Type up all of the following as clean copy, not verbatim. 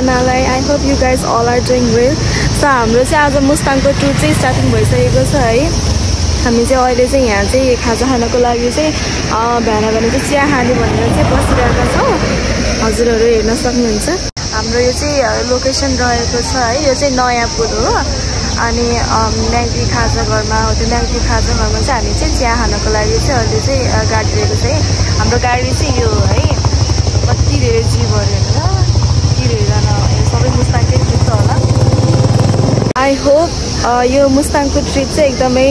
सबैजनालाई I hope you guys all are doing well so हाम्रो चाहिँ आज मुस्ताङको टुर चाहिँ स्टार्टिङ भइसकेको छ है हामी चाहिँ अहिले चाहिँ यहाँ चाहिँ खाजा खानको लागि चाहिँ बिहान चाहिँ चिया खाने भनेर चाहिँ बसिरहेका छौँ हजुरहरू हेर्न सक्नुहुन्छ हाम्रो यो चाहिँ लोकेसन रहेको छ है यो चाहिँ नयाँ पुल हो अनि म्याग्दी खाजा घरमा हो त्यो म्याग्दी खाजा घरमा चाहिँ हामी चाहिँ चिया खानको लागि चाहिँ अहिले चाहिँ गाडी लिएको छ है हाम्रो गाडी चाहिँ यो है कति धेरै जीवहरू होइन कति धेरैजना सबै मुस्ताङकै ट्रिप छ होला आई होप यो मुस्ताङको ट्रिप चाहिँ एकदमै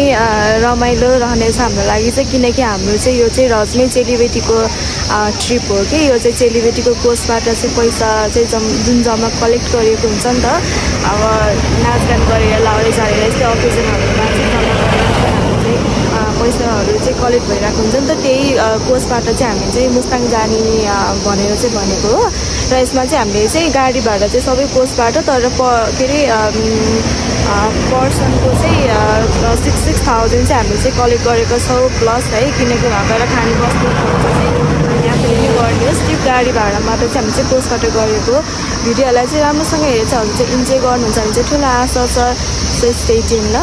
रमाइलो रहनेछ हाम्रो लागि चाहिँ किनकि हाम्रो चाहिँ यो चाहिँ रजनी चेलीबेटीको ट्रिप हो कि यो चाहिँ चेलीबेटीको कोषबाट चाहिँ पैसा चाहिँ जुन जम्मा कलेक्ट गरिएको हुन्छ नि त अब नाचगान गरेर लाउने झरेर यस्तै अकेजनहरूमा चाहिँ जम्मा गरेर चाहिँ पैसाहरू चाहिँ कलेक्ट भइरहेको हुन्छ नि त त्यही कोषबाट चाहिँ हामी चाहिँ मुस्ताङ जाने भनेर चाहिँ भनेको हो र यसमा चाहिँ हामीले चाहिँ गाडी भाडा चाहिँ सबै कोषबाट तर के अरे पर्सनको चाहिँ 6,000 चाहिँ हामीले चाहिँ कलेक्ट गरेको छौँ प्लस है किनकि वहाँ गएर खाने वस्तुहरू चाहिँ हामी आफूले नै गरिदियोस् त्यो गाडी भाडा मात्र चाहिँ हामी चाहिँ कोषबाट गरेको भिडियोलाई चाहिँ राम्रोसँग हेरेछ भने चाहिँ इन्जोय गर्नुहुन्छ भने चाहिँ ठुलो आशा छ सो स्टे ट्युन ल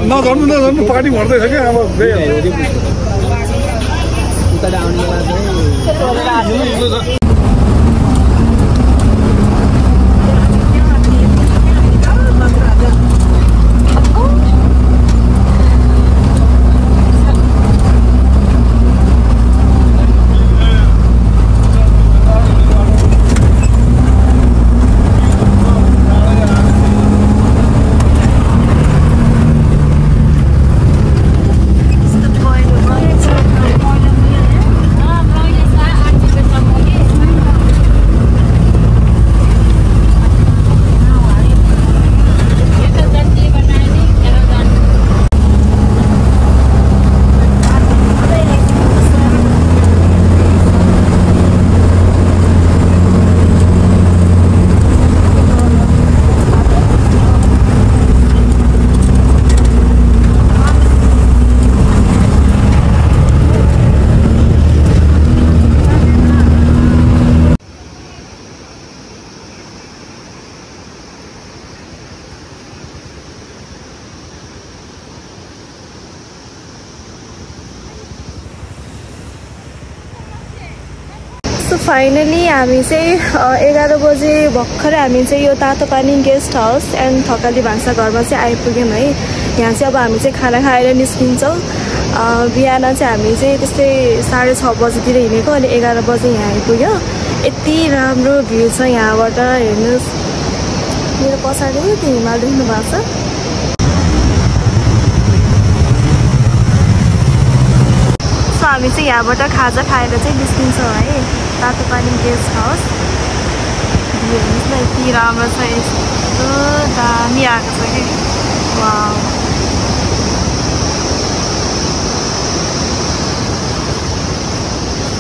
नझर्नु पार्टी भर्दैछ क्या अब फाइनली हामी चाहिँ 11 बजे भर्खरै हामी चाहिँ यो Tatopani guest house and Thakali भान्सा घरमा चाहिँ आइपुग्यौँ है यहाँ चाहिँ अब हामी चाहिँ खाना खाएर निस्किन्छौँ बिहान चाहिँ हामी चाहिँ त्यस्तै 6:30 बजीतिर हिँडेको अनि 11 बजे यहाँ आइपुग्यो यति राम्रो भ्यू छ यहाँबाट हेर्नुहोस् मेरो पछाडि त्यो हिमाल देख्नु भएको छ हामी चाहिँ यहाँबाट खाजा खाएर चाहिँ निस्किन्छौँ है तातोपानी गेस्ट हाउस हेर्नुहोस् न यति राम्रो छ यस्तो दामी आएको छ कि वाउ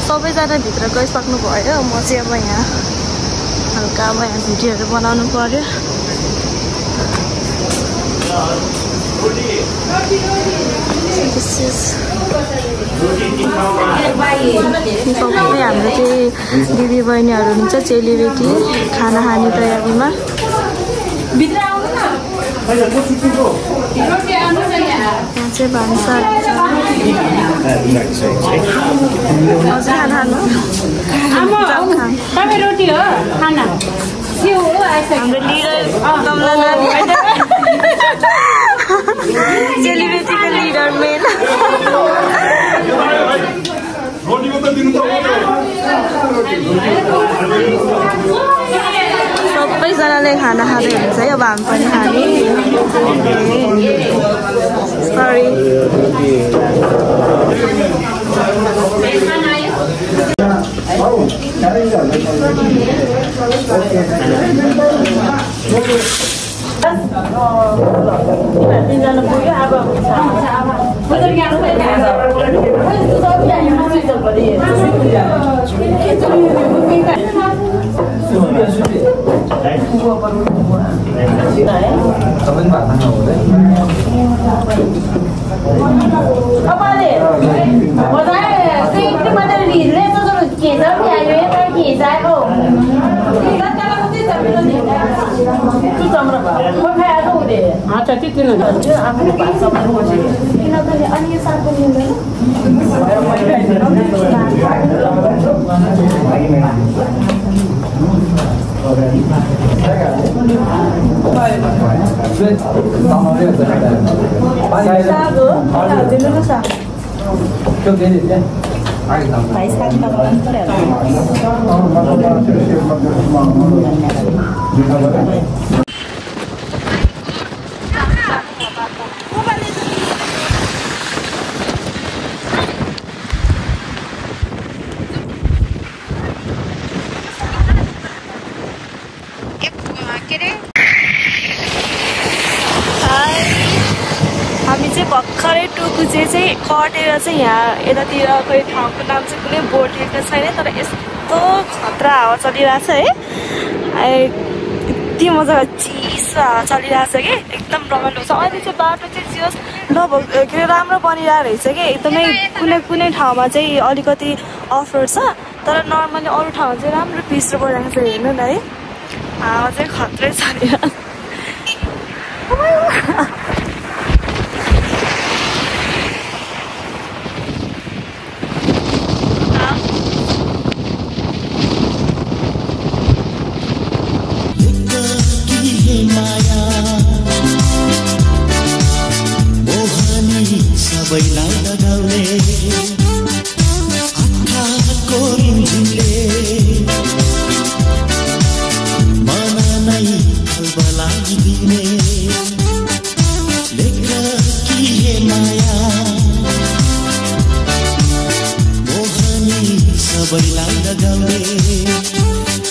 सबैजना भित्र गइसक्नु भयो म चाहिँ अब यहाँ हल्का अब यहाँ भिडियोहरू बनाउनु पर्यो सबै हाम्रो चाहिँ दिदी बहिनीहरू हुन्छ चेलीबेटी खाना खाने तयारीमा यहाँ चाहिँ भान्सा चेलीबेटीको लिडर मेन सबैजनाले खाना खाँदै हुन्छ है अब हामी पनि खाने सरी हामी चाहिँ भर्खरै टुकुचे चाहिँ कटेर चाहिँ यहाँ यतातिर कोही ठाउँको नाम चाहिँ कुनै बोर्ड लेखेको छैन, तर यस्तो खतरा हावा चलिरहेछ है। यति मजाको चिसो हावा चलिरहेछ कि एकदम रमाइलो छ। अहिले चाहिँ बाटो चाहिँ जियोस् लगभग के अरे राम्रो बनिरहेको रहेछ कि एकदमै कुनै कुनै ठाउँमा चाहिँ अलिकति अफ रोड छ, तर नर्मली अरू ठाउँमा चाहिँ राम्रो पिच रोड बनाएको छ। हेर्नु न है, हावा चाहिँ खत्रै चलिरहेछ। सबैलाई लगाउने आँखाको रिमझिमले मन नै खलबलाइदिने लेख्न कि हे माया मोहनी सबैलाई लगाउने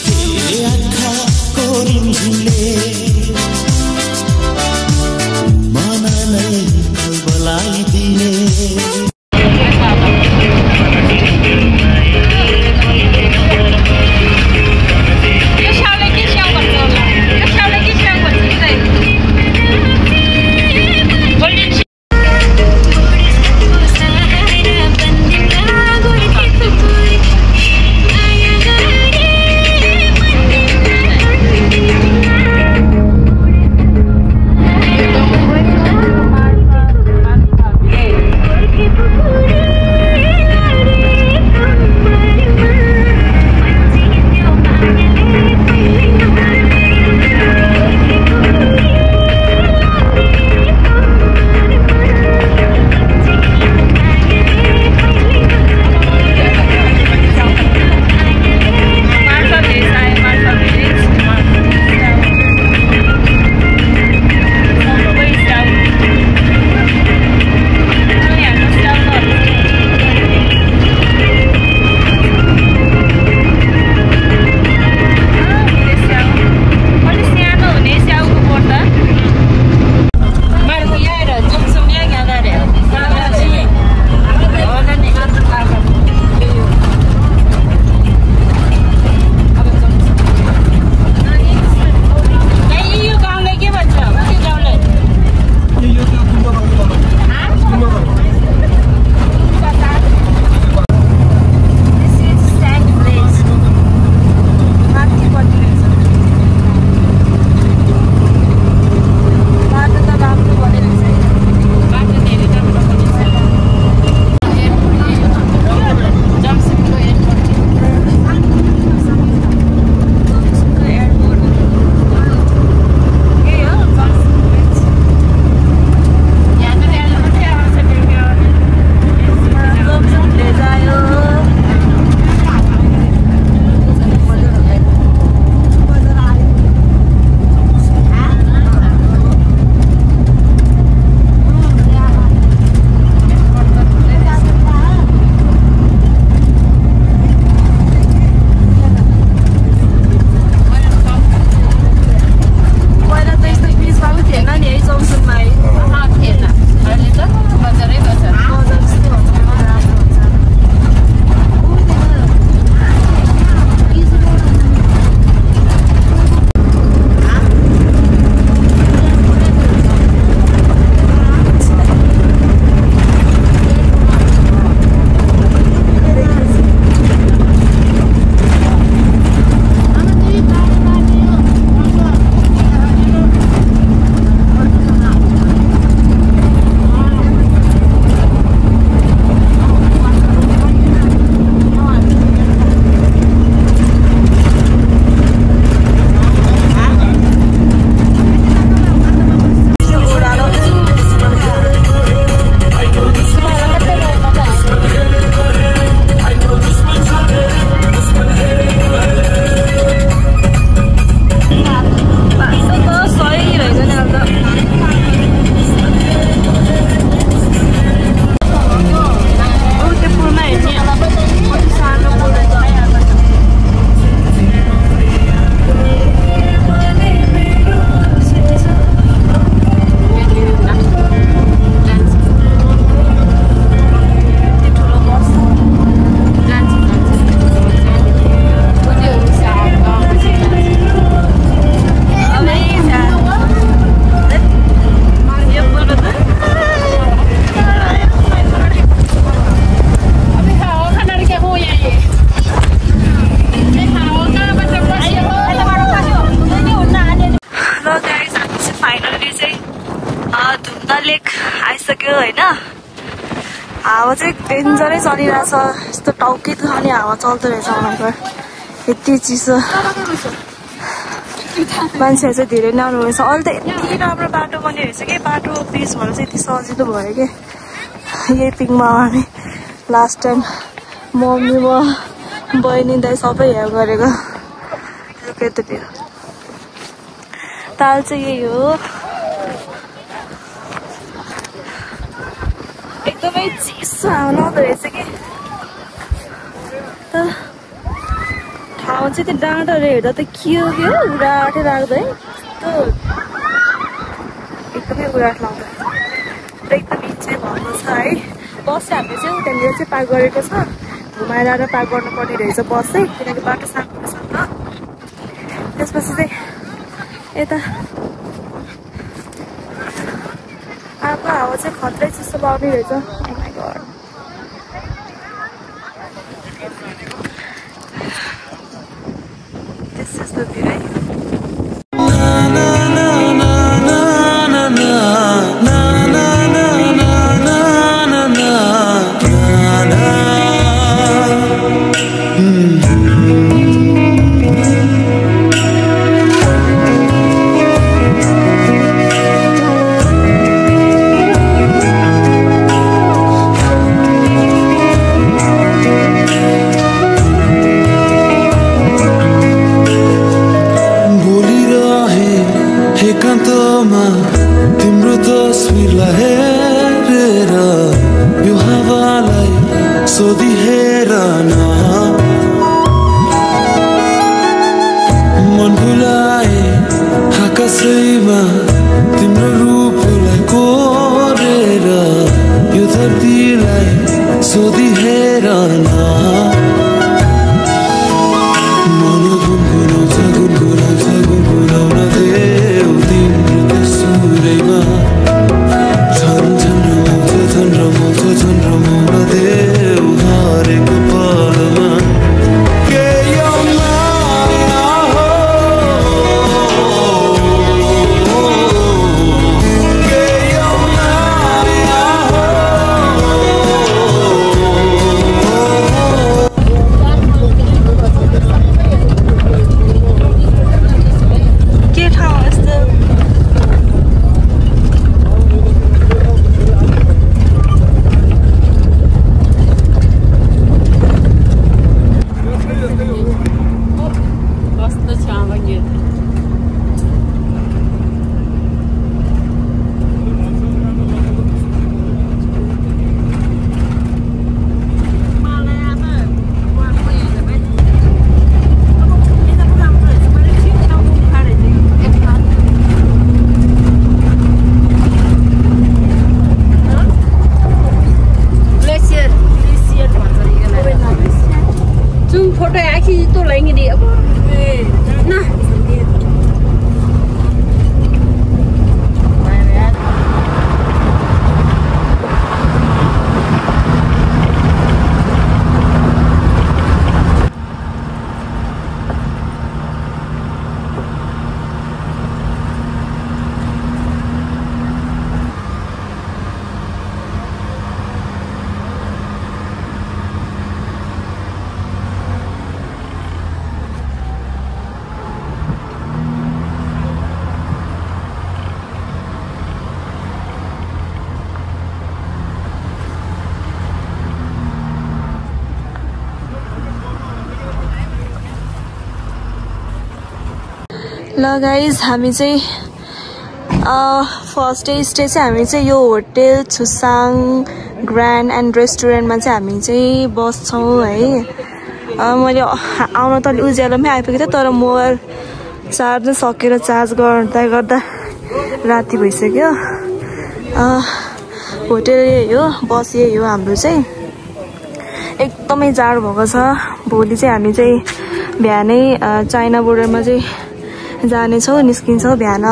हे आँखाको रिमझिमले मन नै खलबलाइदिने। people होइन हावा चाहिँ डेन्जरै चलिरहेछ यस्तो टाउकै दुखाउने हावा चल्दो रहेछ उनीहरूको यति चिसो मान्छेहरू चाहिँ धेरै नै आउनु रहेछ अहिले त यति राम्रो बाटो बन्यो रहेछ कि बाटो पिच भएर चाहिँ यति सजिलो भयो कि यही पिङमा हामी लास्ट टाइम मम्मी म बहिनी दाइ सबै हेल्प गरेको त्यो ताल चाहिँ यही हो एकदमै चिसो हावा नहुँदो रहेछ कि तर ठाउँ चाहिँ त्यो डाँडाहरू हेर्दा त के हो उडाटै लाग्दो है यस्तो एकदमै उडाट लाग्दो एकदम इच्छै भएको छ है बस चाहिँ हामीले चाहिँ त्यहाँनिर चाहिँ पार्क गरेको छ घुमाएर आएर पार्क गर्नुपर्ने रहेछ बस चाहिँ किनकि बाटो सानो छ नि त त्यसपछि चाहिँ यता आएको हावा चाहिँ खत्रै चिसो पाउने रहेछ This is the view. तिम्रो तस्बिरलाई हेरेर यो हावालाई सोधी हेर न मन भुलाए आकाशैमा तिम्रो रूपलाई कोरेर यो धरतीलाई सोधी हेर न मन गुनगुनाउँछ गुनगुनाउन देऊ तिम्रो त्यसुरैमा झन रमाउँन देऊ हरेको पलमा के यो माया हो के यो माया हो के ठाउँ यस्तो फोटो आखी तो लेंगे दी अब ना ल गाइज हामी चाहिँ फर्स्ट डे स्टे चाहिँ हामी चाहिँ यो होटेल छुसाङ ग्रान्ड एन्ड रेस्टुरेन्टमा चाहिँ हामी चाहिँ बस्छौँ है मैले आउन त उज्यालोमै आइपुगेको थिएँ तर मोबाइल चार्ज सकेर चार्ज गर्दा राति भइसक्यो होटेल यही हो बस यही हो हाम्रो चाहिँ एकदमै जाडो भएको छ भोलि चाहिँ हामी चाहिँ बिहानै चाइना बोर्डरमा चाहिँ जानेछौँ निस्किन्छौँ बिहान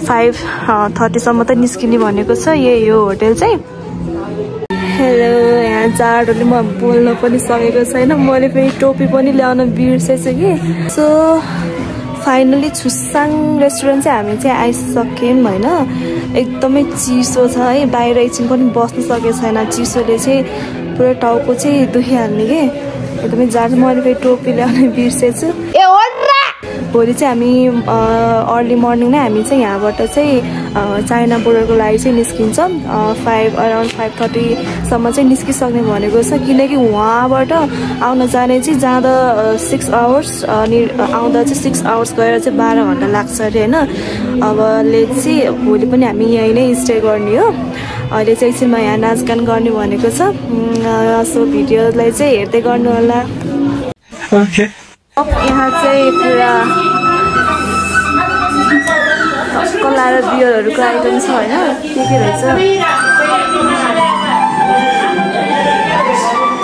5:30 सम्म त निस्किने भनेको छ यही हो होटेल चाहिँ हेलो यहाँ जाडोले म बोल्न पनि सकेको छैन मैले फेरि टोपी पनि ल्याउन बिर्सेछु कि सो फाइनली छुसाङ रेस्टुरेन्ट चाहिँ हामी चाहिँ आइसक्यौँ होइन। एकदमै चिसो छ है, बाहिर एकछिन पनि बस्नु सकेको छैन, चिसोले चाहिँ पुरै टाउको चाहिँ दुखिहाल्ने कि एकदमै जाडो। मैले फेरि टोपी ल्याउन बिर्सेछु। भोलि चाहिँ हामी अर्ली मर्निङ नै हामी चाहिँ यहाँबाट चाहिँ चाइना बोर्डरको लागि चाहिँ निस्किन्छौँ। अराउन्ड 5:30सम्म चाहिँ निस्किसक्ने भनेको छ, किनकि उहाँबाट आउन जाने चाहिँ जाँदा 6 आवर्स अनि आउँदा चाहिँ 6 आवर्स गएर चाहिँ 12 घन्टा लाग्छ अरे होइन। अबले चाहिँ भोलि पनि हामी यहीँ नै स्टे गर्ने हो। अहिले चाहिँ एकछिनमा यहाँ नाचगान गर्ने भनेको छ। सो भिडियोलाई चाहिँ हेर्दै गर्नु होला। यहाँ चाहिँ पुरा कला र बियरहरूको आइटम छ होइन, के रहेछ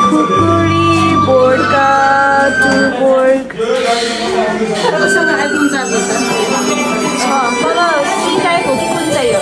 खुकुरी बोर्डका टु बोर्ड छ, तर सिकाएको कुन चाहिँ हो?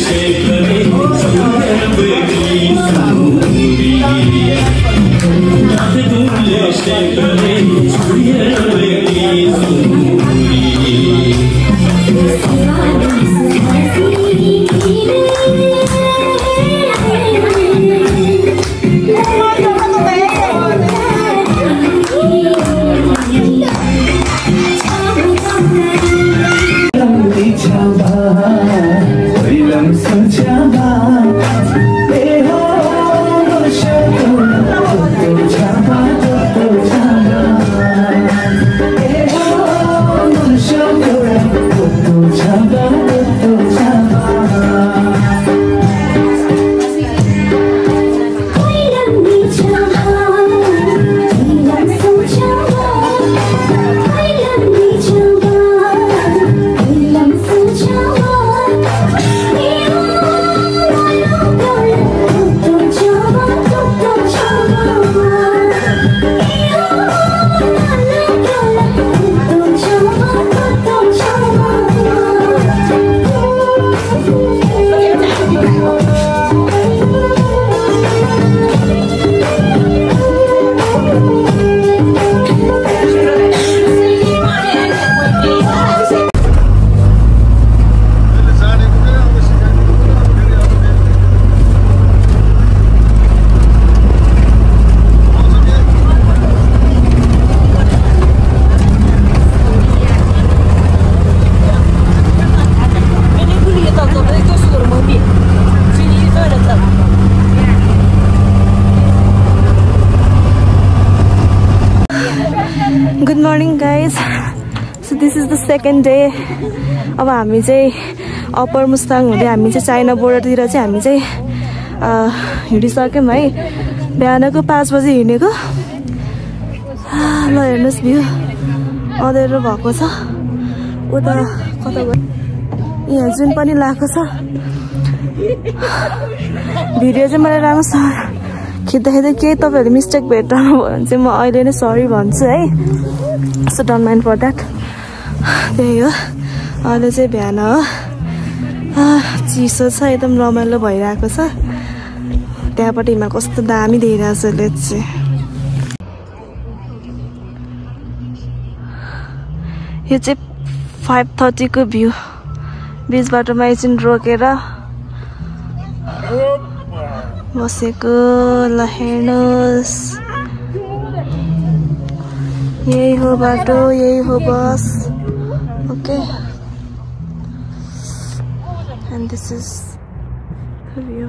Shake सेकेन्ड डे अब हामी चाहिँ अप्पर मुस्ताङ हुँदै हामी चाहिँ चाइना बोर्डरतिर चाहिँ हामी चाहिँ हिँडिसक्यौँ है। बिहानको 5 बजी हिँडेको। ल हेर्नुहोस् भ्यू अँध्यारो भएको छ। उता कता गयो यहाँ जुन पनि लागेको छ। भिडियो चाहिँ मैले राम्रोसँग खिच्दाखेरि केही तपाईँहरू मिस्टेक भेट्टाउनु भयो भने चाहिँ म अहिले नै सरी भन्छु है। So don't mind for that. त्यही हो अहिले चाहिँ बिहान हो। चिसो छ एकदम रमाइलो भइरहेको छ। त्यहाँपट्टि हिमाल कस्तो दामी देखिरहेको छ लेट्स चाहिँ। यो चाहिँ 5:30 को भ्यू। बीच बाटोमा एकछिन रोकेर बसेको। ल हेर्नुहोस् यही हो बाटो यही हो बस। Okay and this is the view.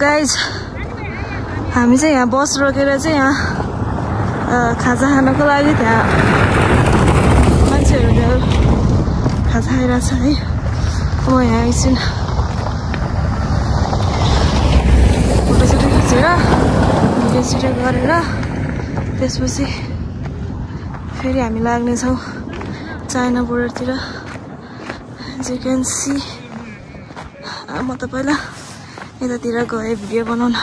Guys हामी चाहिँ यहाँ बस रोकेर चाहिँ यहाँ खाजा खानको लागि त्यहाँ मान्छेहरू खाजा खाइरहेको छ है। म यहाँ एकछिन फोटोसोटो खिचेर भिडियो गरेर त्यसपछि फेरि हामी लाग्नेछौँ चाइना बोर्डरतिर। एज यु क्यान सी म त पहिला यतातिर गएँ भिडियो बनाउन।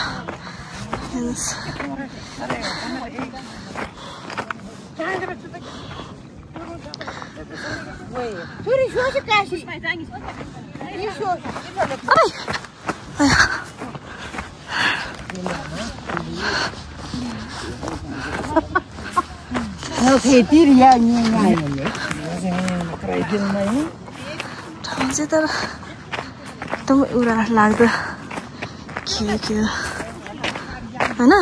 ठाउँ चाहिँ तर एकदम उडा लाग्दो के होइन।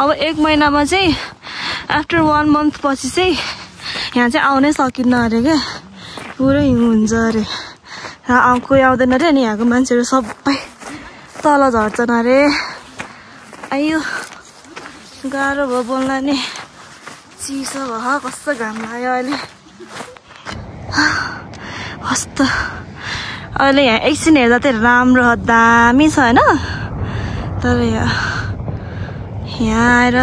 अब 1 महिनामा चाहिँ आफ्टर 1 month पछि चाहिँ यहाँ चाहिँ आउनै सकिन्न अरे क्या, पुरै हिउँ हुन्छ अरे। कोही आउँदैन अरे अनि यहाँको मान्छेहरू सबै तल झर्छन् अरे। आइयो गाह्रो भयो बोल्न नि, चिसो भयो, कस्तो घाम लाग्यो अहिले। कस्तो अहिले यहाँ एकछिन हेर्दा चाहिँ राम्रो दामी छ होइन, तर यहाँ आएर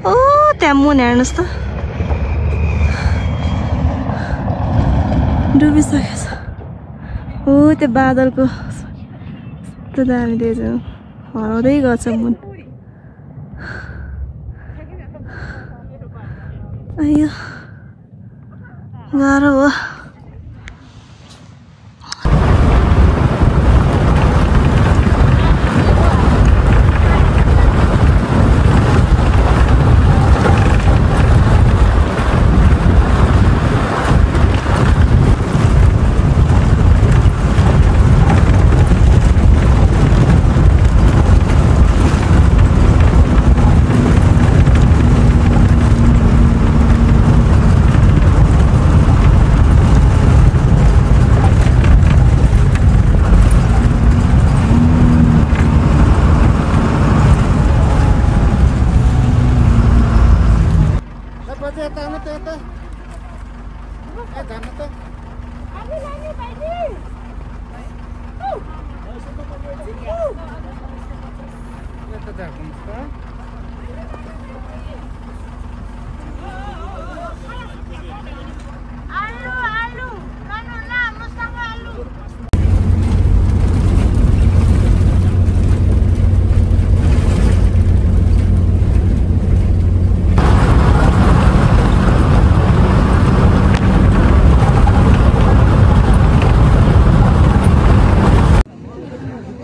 ओ त्यहाँ मुन हेर्नुहोस् त डुबिसकेछ। ओ त्यो बादलको कस्तो दामी देख्छ, हराउँदै गछ मुन। अयो गाह्रो हो।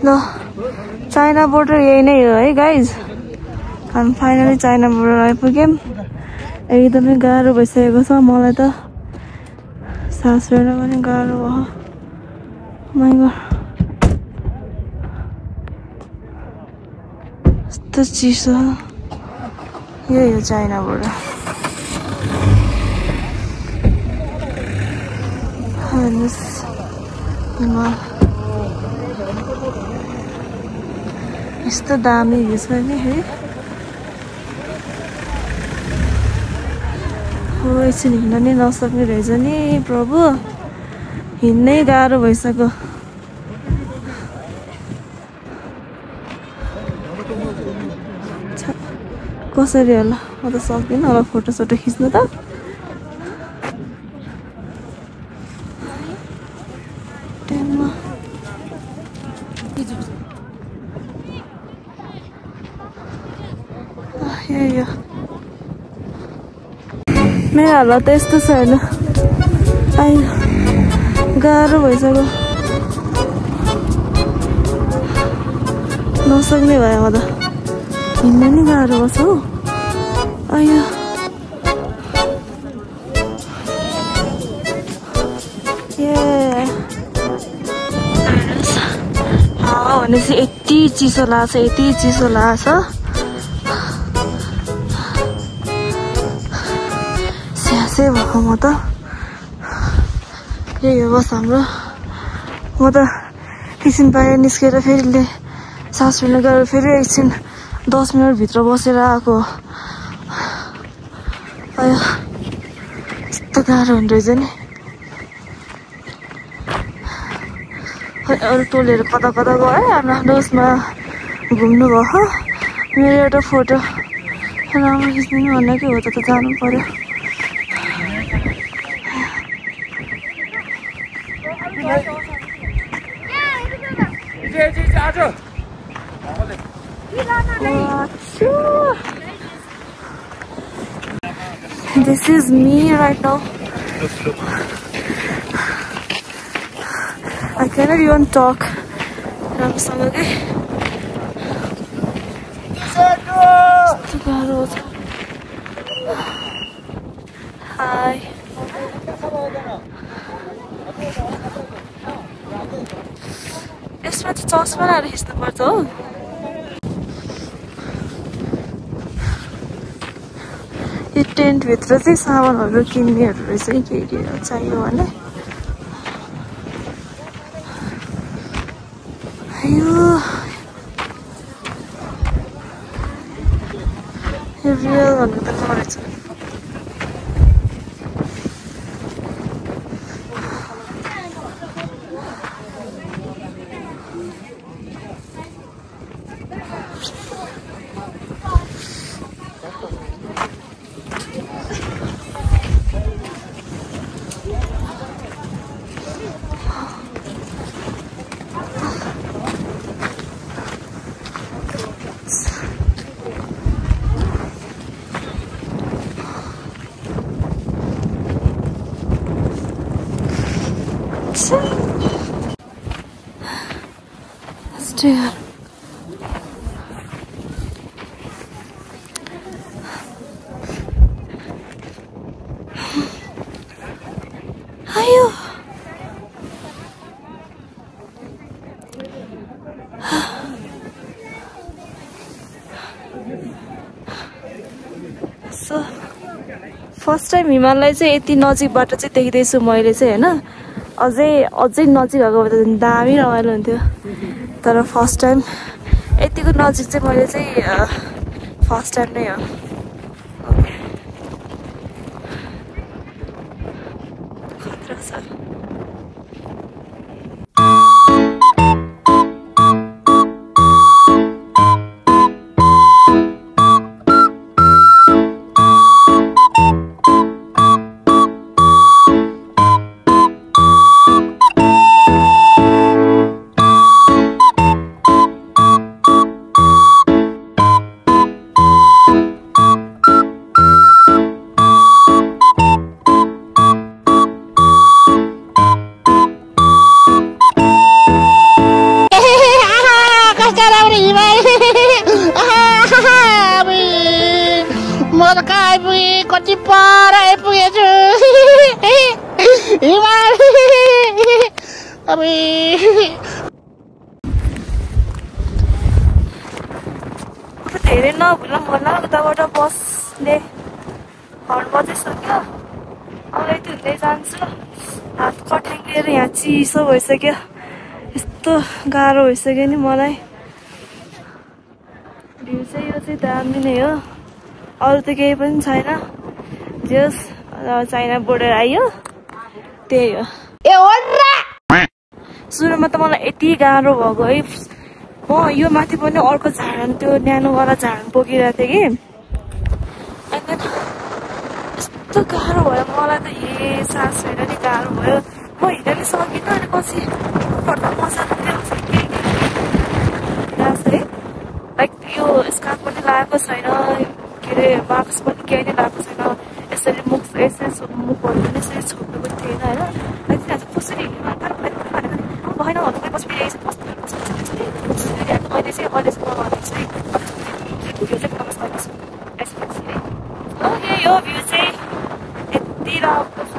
ल चाइना बोर्डर यही नै हो है गाइज। हामी फाइनली चाइना बोर्डर आइपुग्यौँ। एकदमै गाह्रो भइसकेको छ मलाई त, सास फेर्न पनि गाह्रो भयो। माइगो कस्तो चिसो, यही हो चाइना बोर्डर। हेर्नुहोस् हिमाल यस्तो दामी भ्यू छ नि है। हो एकछिन हिँड्न नि नसक्ने रहेछ नि प्रभु, हिँड्नै गाह्रो भइसक्यो। कसरी होला, म त सक्दिनँ होला फोटोसोटो खिच्नु त। मेरो हालत त यस्तो छ होइन, आइयो गाह्रो भइसक्यो, नसक्ने भयो म त, हिँड्न नि गाह्रो पर्छ हौ। आइयो भनेपछि यति चिसो लाग्छ, यति चिसो लाग्छ। स्यासै भएको म त, यही हो बस हाम्रो। म त एकछिन बाहिर निस्केर फेरि सास फेर्न गएर फेरि एकछिन 10 मिनट भित्र बसेर आएको आयो यस्तो गाह्रो हुँदो रहेछ नि अरू टोलहरू कता कता गयो आफ्नो आफ्नो उसमा घुम्नु भयो मेरो एउटा फोटो राम्रो खिच्दिनु भन्दा के हो त जानु पर्यो This is me right now. I cannot even talk. Hi. यसमा चाहिँ चस्मा लगाएर खिच्नुपर्छ हो यो टेन्टभित्र चाहिँ सामानहरू किन्नेहरू रहेछ के चाहियो भने यो रियल भन्नु त नरहेछ Dear. Ayo. So, first time हिमाललाई चाहिँ यति नजिकबाट चाहिँ देख्दैछु मैले चाहिँ हैन अझै नजिक भएको भए त दामी रमाइलो हुन्थ्यो तर फर्स्ट टाइम यतिको नजिक चाहिँ मैले चाहिँ फर्स्ट टाइम नै हो खतरा छ कति पर आइपुगेछु धेरै नभुलौँ होला उताबाट बस्ने हर्न बजिसक्यो मलाई त्यो हुँदै जान्छु हात कठ्याङ्गिएर यहाँ चिसो भइसक्यो यस्तो गाह्रो भइसक्यो नि मलाई भ्यू चाहिँ यो चाहिँ दामी नै हो अरू त केही पनि छैन जस चाइना बोर्डर आयो त्यही हो सुरुमा त मलाई यति गाह्रो भएको है म यो माथि पनि अर्को झाडन त्यो न्यानोवाला झाडन बोकिरहेको थिएँ कि अनि यस्तो गाह्रो भयो मलाई त सास फेर्न नि गाह्रो भयो म हिँड्न नि सकिनँ अनि पछि मजाले है लाइक यो स्कार्फ पनि लगाएको छैन के अरे मास्क पनि केही नै लगाएको छैन यसरी मुखहरू पनि यसरी छोप्नु पनि थिएन होइन त्यहाँ चाहिँ कसरी हिँड्नु भएन भन्नु पछि फेरि मैले चाहिँ अहिलेसम्म यो भ्यू चाहिँ यति राम्रो छ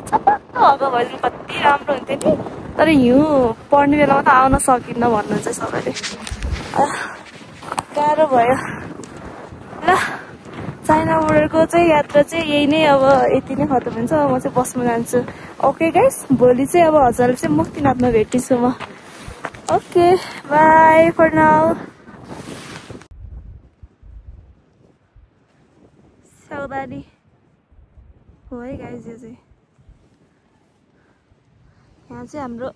छपक्क हवा भयो कति राम्रो हुन्थ्यो नि तर हिउँ पर्ने बेलामा त आउन सकिन्न भन्नुहुन्छ सबैले गाह्रो भयो ल चाइना बोर्डर आजको चाहिँ यात्रा चाहिँ यही नै अब यति नै खतम हुन्छ म चाहिँ बसमा जान्छु ओके गाइस भोलि चाहिँ अब हजुरले चाहिँ मुक्तिनाथमा भेट्छु म ओके बाई फर नाउ सावधानी हो है गाइस यो चाहिँ यहाँ चाहिँ हाम्रो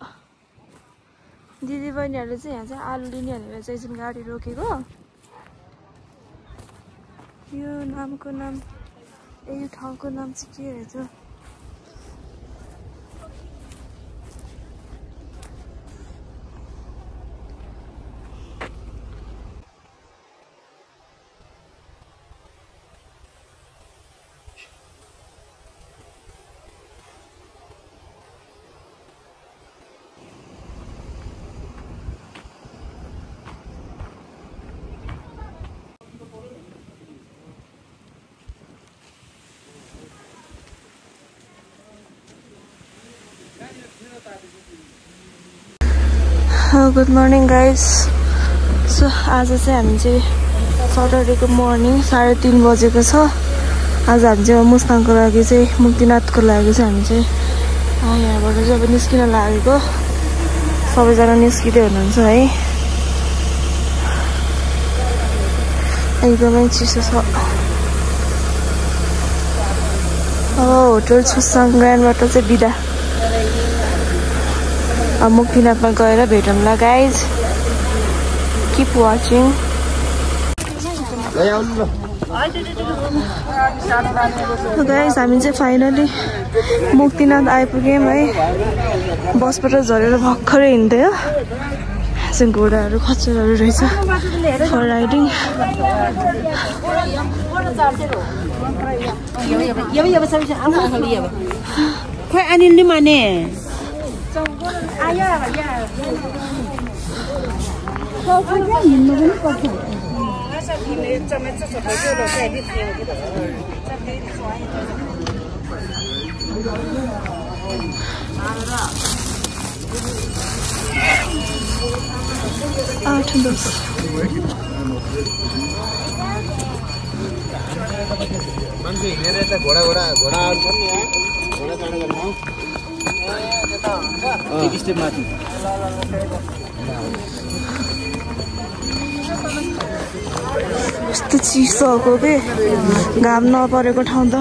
दिदी बहिनीहरूले चाहिँ यहाँ चाहिँ आलु लिने भनेर चाहिँ एकछिन गाडी रोकेको यो नामको नाम यो ठाउँको नाम चाहिँ के रहेछ गुड मर्निङ गाइस सो आज चाहिँ हामी चाहिँ सटरडेको मर्निङ 3:30 बजेको छ आज हामी चाहिँ मुस्ताङको लागि चाहिँ मुक्तिनाथको लागि चाहिँ हामी चाहिँ यहाँबाट चाहिँ अब निस्किन लागेको सबैजना निस्किँदै हुनुहुन्छ है एकदमै चिसो छ अब होटल छुसाङ ग्रान्डबाट चाहिँ बिदा मुक्तिनाथमा गएर भेटौँला गाइज किप वाचिङ गाइज हामी चाहिँ फाइनली मुक्तिनाथ आइपुग्यौँ है बसबाट झरेर भर्खरै हिँड्दै हो चाहिँ घोडाहरू खच्चरहरू रहेछ फर राइडिङ खोइ अनिलले माने मान्छे हिँडेर यता घोडा आउँछ नि घोडा चढेर गर्नु एक स्टेप माथि यस्तो चिसो भएको के घाम नपरेको ठाउँ त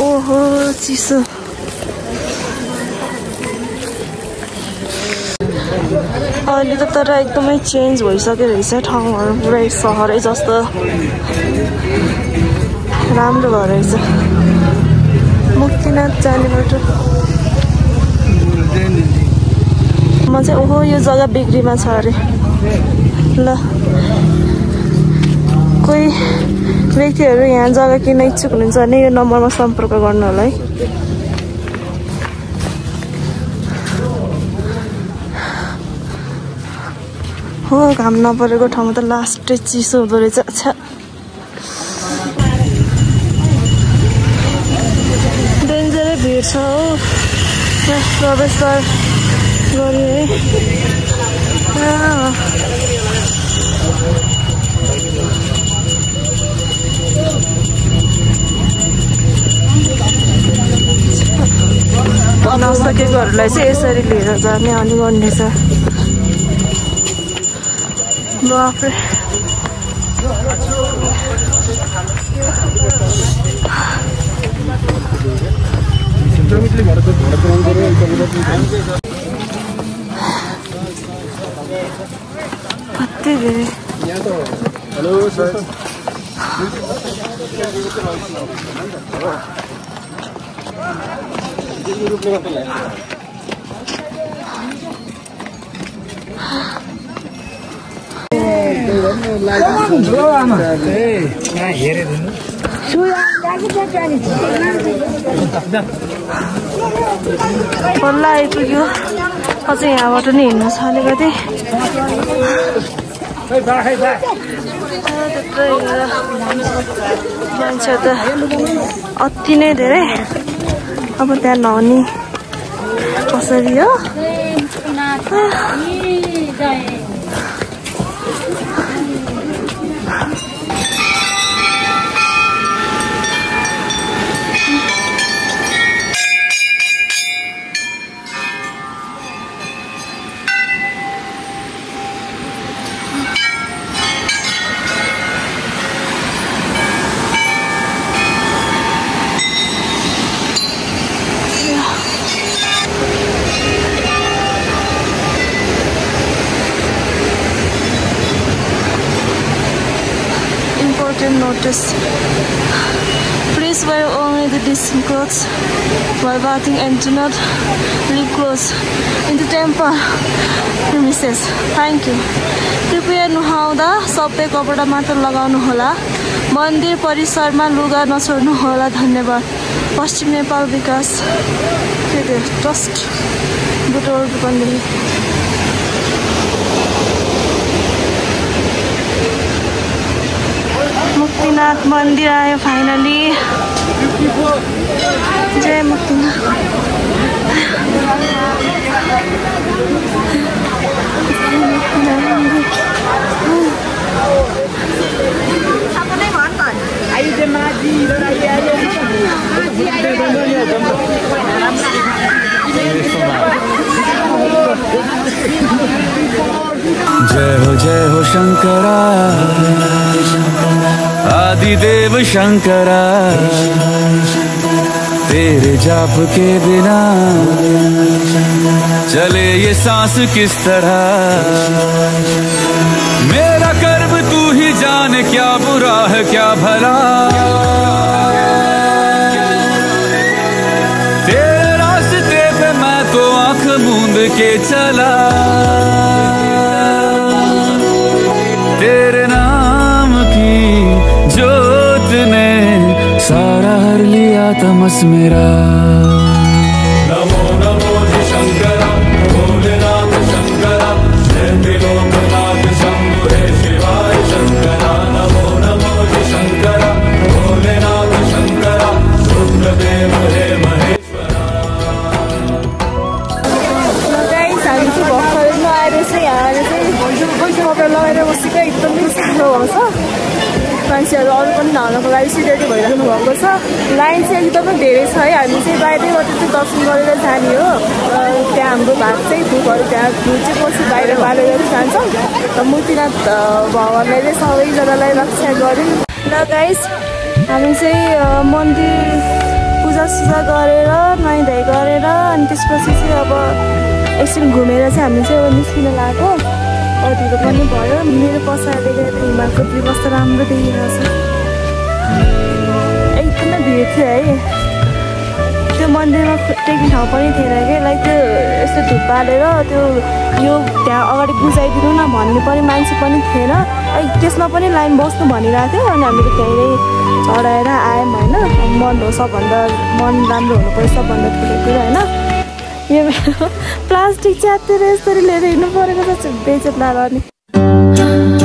ओहो चिसो अहिले त तर एकदमै चेन्ज भइसक्यो रहेछ ठाउँहरू पुरै सहरै जस्तो राम्रो भयो रहेछ मुक्तिनाथ जाने बाटो म चाहिँ ओहो यो जग्गा बिक्रीमा छ अरे ल कोही व्यक्तिहरू यहाँ जग्गा किन्न इच्छुक हुनुहुन्छ भने यो नम्बरमा सम्पर्क गर्नु होला है हो घाम नपरेको ठाउँमा त लास्टै चिसो हुँदो रहेछ अच्छा डेन्जरै भिड छ हो प्रवेश गऱ्यो है नसकेकोहरूलाई चाहिँ यसरी लिएर जाने अनि गर्ने छ बाफ्रे कति धेरै हेलो सर बल्ल आइपुग्यो अझै यहाँबाट नि हिँड्नु छ अलिकति मान्छे त अति नै धेरै अब त्यहाँ नहुने कसरी हो Notice. Please wear only the decent clothes while bathing and do not leave clothes in the temple premises. Thank you. कृपया नुहाउँदा सबै कपडा मात्र लगाउनु होला मन्दिर परिसरमा लुगा नछोड्नु होला धन्यवाद पश्चिम नेपाल विकास ट्रस्ट बुटोल रूपन्देही मुक्तिनाथ मंदिर आयो फाइनली जय मुक्तिनाथ जय हो शंकरा आदिदेव शंकरा तेरे जाप के बिना चले ये सांस किस तरह मेरा कर्म तू ही जाने क्या बुरा है क्या भला तेरे रास्ते पे मैं तो आंख मूंद के चला तेरे नाम की जोत ने सारा हर लिया तमस मेरा नमो नमो शंकरा भोलेनाथ शंकरा जय त्रिलोकनाथ शंभु हे शिवाय शंकरा नमो नमो शंकरा भोलेनाथ शंकरा रुद्रदेव हे महेश्वरा लगाएर बसेको एकदमै साह्रो हुन्छ मान्छेहरू अरू पनि न्हाउनको लागि चाहिँ रेडी भइराख्नु भएको छ लाइन चाहिँ एकदमै धेरै छ है हामी चाहिँ बाहिरैबाट चाहिँ दर्शन गरेर जाने हो त्यहाँ हाम्रो भाग चाहिँ धुपहरू त्यहाँ धुप चाहिँ पछि बाहिर बालेर जान्छौँ र मुक्तिनाथ भगवानलाई चाहिँ सबैजनालाई रक्षा गऱ्यौँ ल गाइस हामी चाहिँ मन्दिर पूजासुजा गरेर नुहाइधुवाइ गरेर अनि त्यसपछि चाहिँ अब एकछिन घुमेर चाहिँ हामी चाहिँ अब निस्किन लाग्यो ढिलो पनि भयो मेरो पछाडि हिमालको भ्यू कस्तो राम्रो देखिरहेको छ एकदमै भिड थियो है त्यो मन्दिरमा टेक्ने ठाउँ पनि थिएन कि लाइक त्यो यस्तो धुप बालेर त्यो यो त्यहाँ अगाडि बुझाइदिनु न भन्ने पनि मान्छे पनि थिएन त्यसमा पनि लाइन बस्नु भनिरहेको थियो अनि हामीले धेरै चढाएर आयौँ होइन मन हो सबभन्दा मन राम्रो हुनुपर्छ सबभन्दा ठुलो कुरो होइन यो प्लास्टिक च्यातेर यसरी लिएर हिँड्नु परेको छ बेचेत लाग्यो नि